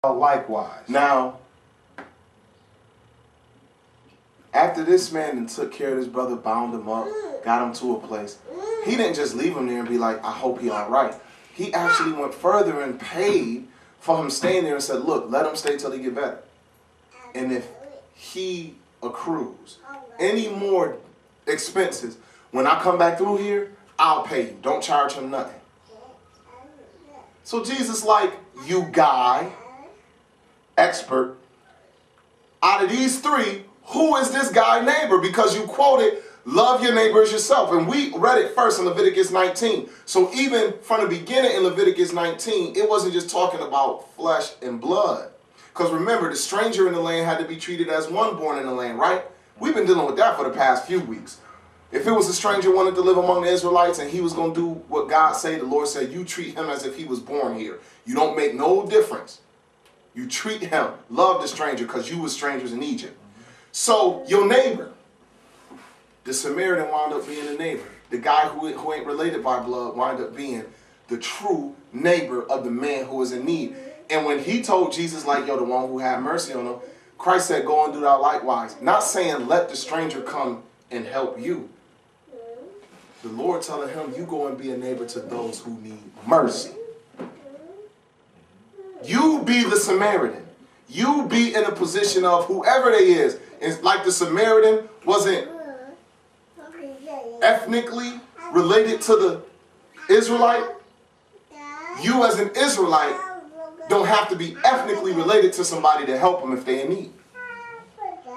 likewise. Now, after this man then took care of his brother, bound him up, got him to a place, he didn't just leave him there and be like, I hope he all right. He actually went further and paid for him staying there and said, look, let him stay till he get better. And if he accrues any more expenses, when I come back through here, I'll pay you. Don't charge him nothing. So Jesus like, you guy, expert, out of these three, who is this guy neighbor? Because you quoted, love your neighbor as yourself. And we read it first in Leviticus 19. So even from the beginning in Leviticus 19, it wasn't just talking about flesh and blood. Because remember, the stranger in the land had to be treated as one born in the land, right? We've been dealing with that for the past few weeks. If it was a stranger wanted to live among the Israelites and he was going to do what God said, the Lord said, you treat him as if he was born here. You don't make no difference. You treat him, love the stranger because you were strangers in Egypt. So your neighbor, the Samaritan wound up being a neighbor. The guy who ain't related by blood wound up being the true neighbor of the man who was in need. And when he told Jesus, like, yo, the one who had mercy on him, Christ said, go and do thou likewise. Not saying let the stranger come and help you. The Lord telling him, you go and be a neighbor to those who need mercy. You be the Samaritan. You be in a position of whoever they is. It's like the Samaritan wasn't ethnically related to the Israelite. You as an Israelite don't have to be ethnically related to somebody to help them if they're in need.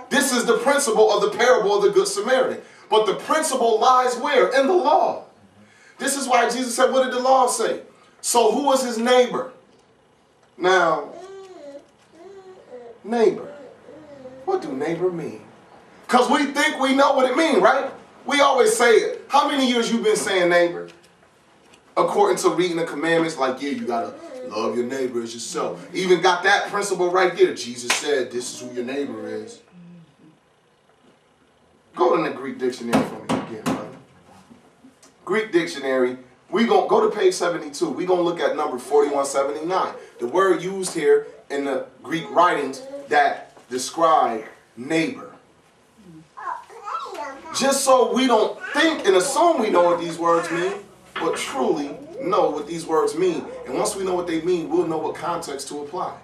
This is the principle of the parable of the Good Samaritan. But the principle lies where? In the law. This is why Jesus said, what did the law say? So who was his neighbor? Now, neighbor. What do neighbor mean? Because we think we know what it means, right? We always say it. How many years you been saying neighbor? According to reading the commandments, like, yeah, you got to love your neighbor as yourself. Even got that principle right there. Jesus said, this is who your neighbor is. Go to the Greek dictionary for me again, brother. Greek dictionary. We gonna go to page 72. We're going to look at number 4179. The word used here in the Greek writings that describe neighbor. Just so we don't think and assume we know what these words mean, but truly know what these words mean. And once we know what they mean, we'll know what context to apply.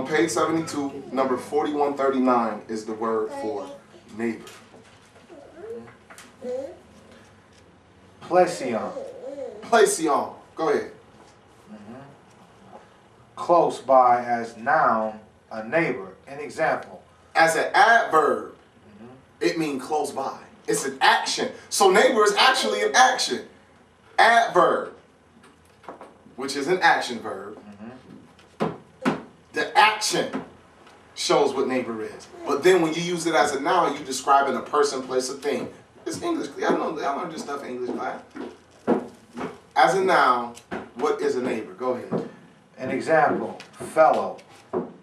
Page 72, number 4139 is the word for neighbor. Plesion. Plesion. Go ahead. Close by as noun, a neighbor. An example. As an adverb, it means close by. It's an action. So neighbor is actually an action. Adverb, which is an action verb. The action shows what neighbor is. But then when you use it as a noun, you're describing a person, place, or thing. It's English. I learned this stuff in English class. As a noun, what is a neighbor? Go ahead. An example, fellow,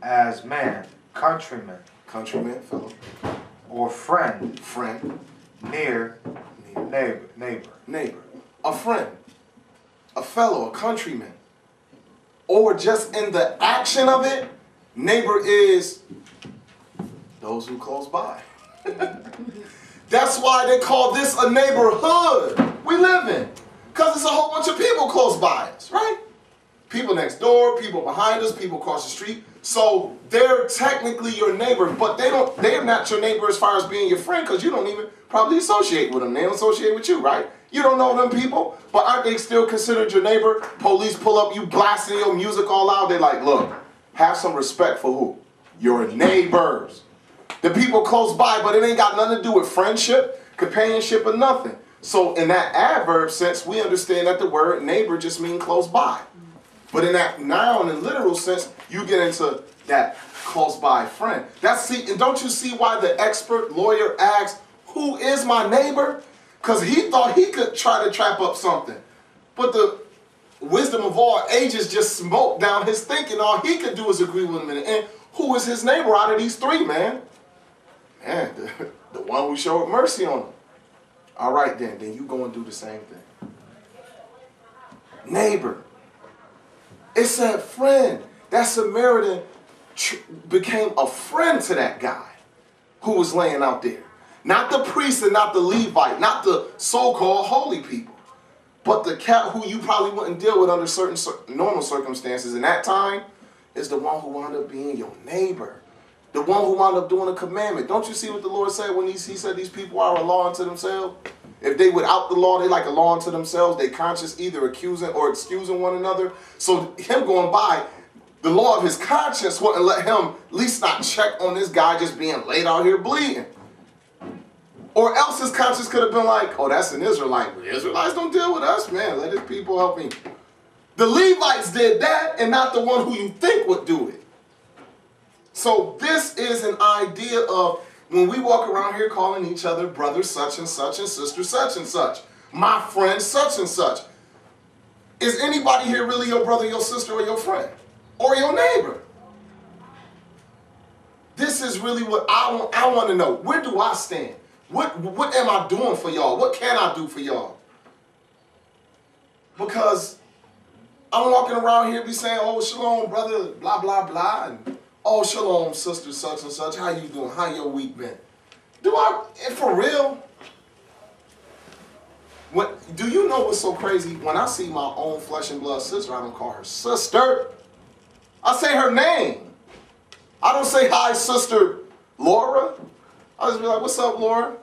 as man, countryman. Countryman, fellow. Or friend. Friend. Near, neighbor. Neighbor. A friend. A fellow, a countryman. Or just in the action of it, neighbor is those who close by. That's why they call this a neighborhood we live in. Because it's a whole bunch of people close by us, right? People next door, people behind us, people across the street. So they're technically your neighbor, but they're not your neighbor as far as being your friend, because you don't even probably associate with them. They don't associate with you, right? You don't know them people, but aren't they still considered your neighbor? Police pull up, you blasting your music all out. They're like, look, have some respect for who? Your neighbors. The people close by, but it ain't got nothing to do with friendship, companionship, or nothing. So in that adverb sense, we understand that the word neighbor just means close by. But in that noun and literal sense, you get into that close by friend. And don't you see why the expert lawyer asks, who is my neighbor? Because he thought he could try to trap up something. But the wisdom of all ages just smoked down his thinking. All he could do is agree with him. And who is his neighbor out of these three, man? Man, the one who showed mercy on him. All right, then you go and do the same thing. Neighbor. It said friend. That Samaritan became a friend to that guy who was laying out there. Not the priest and not the Levite, not the so-called holy people, but the cat who you probably wouldn't deal with under certain normal circumstances in that time is the one who wound up being your neighbor. The one who wound up doing a commandment. Don't you see what the Lord said when he said these people are a law unto themselves? If they without the law, they like a law unto themselves. They conscious either accusing or excusing one another. So him going by, the law of his conscience wouldn't let him at least not check on this guy just being laid out here bleeding. Or else his conscience could have been like, oh, that's an Israelite. The Israelites don't deal with us, man. Let his people help me. The Levites did that and not the one who you think would do it. So this is an idea of when we walk around here calling each other brother such and sister such and such, my friend such and such. Is anybody here really your brother, your sister, or your friend? Or your neighbor? This is really what I want to know. Where do I stand? What am I doing for y'all? What can I do for y'all? Because I'm walking around here be saying, oh, shalom, brother, blah, blah, blah. And, oh, shalom, sister, such and such. How you doing? How your week been? For real? Do you know what's so crazy? When I see my own flesh and blood sister, I don't call her sister. I say her name. I don't say, hi, sister Laura. I just be like, what's up, Laura?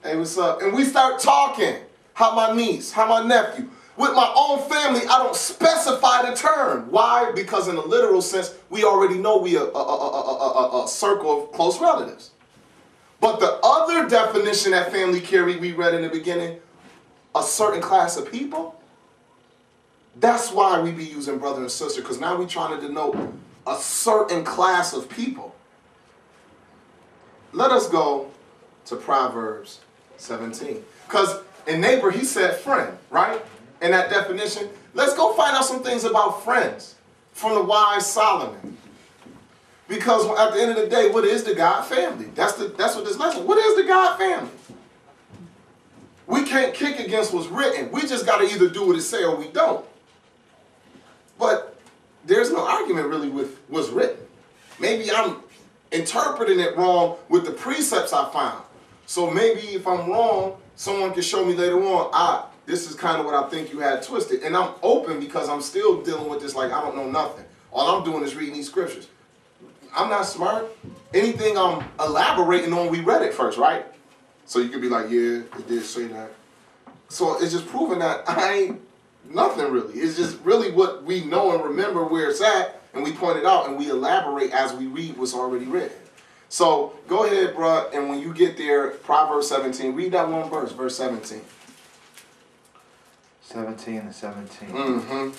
Hey, what's up? And we start talking. How my niece, how my nephew. With my own family, I don't specify the term. Why? Because in a literal sense, we already know we are a circle of close relatives. But the other definition that family carry, we read in the beginning, a certain class of people, that's why we be using brother and sister, because now we trying to denote a certain class of people. Let us go to Proverbs 17. Because in neighbor, he said friend, right? In that definition. Let's go find out some things about friends from the wise Solomon. Because at the end of the day, what is the God family? That's what this lesson. What is the God family? We can't kick against what's written. We just got to either do what it say or we don't. But there's no argument really with what's written. Maybe I'm interpreting it wrong with the precepts I found. So maybe if I'm wrong, someone can show me later on, this is kind of what I think you had twisted. And I'm open because I'm still dealing with this like I don't know nothing. All I'm doing is reading these scriptures. I'm not smart. Anything I'm elaborating on, we read it first, right? So you could be like, yeah, it did say that. So it's just proving that I ain't nothing really. It's just really what we know and remember where it's at, and we point it out and we elaborate as we read what's already written. So go ahead, bruh, and when you get there, Proverbs 17, read that one verse, verse 17. 17 and 17. Mm-hmm.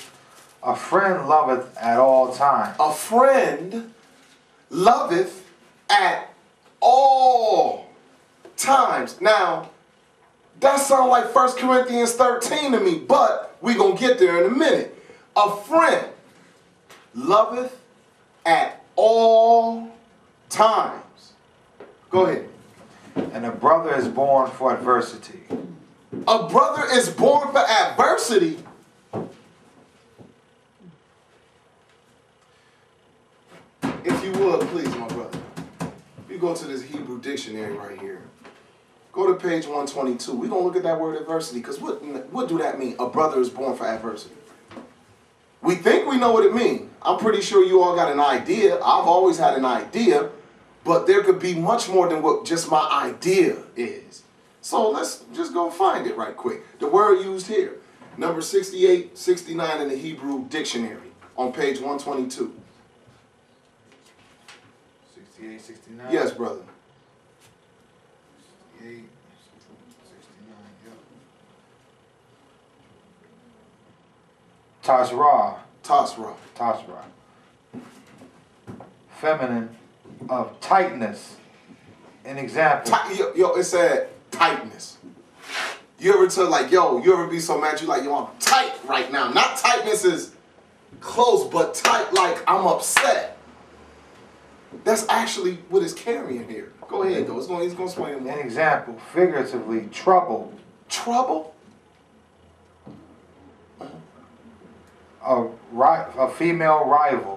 A friend loveth at all times. A friend loveth at all times. Now, that sounds like 1 Corinthians 13 to me, but we're going to get there in a minute. A friend loveth at all times. Go ahead. And a brother is born for adversity. A brother is born for adversity. If you would, please, my brother. You go to this Hebrew dictionary right here. Go to page 122. We're going to look at that word adversity, because what do that mean? A brother is born for adversity. We think we know what it means. I'm pretty sure you all got an idea. I've always had an idea, but there could be much more than what just my idea is. So let's just go find it right quick. The word used here, number 68, 69 in the Hebrew dictionary on page 122. 68, 69? Yes, brother. 68, 69, yep. Tasra. Tasra. Feminine of tightness. An example. It said tightness. You ever tell like, you ever be so mad you like, I'm tight right now. Not tightness is close, but tight like I'm upset. That's actually what it's carrying here. Go ahead, though. He's going to explain it more. An example, figuratively, trouble. Trouble? a female rival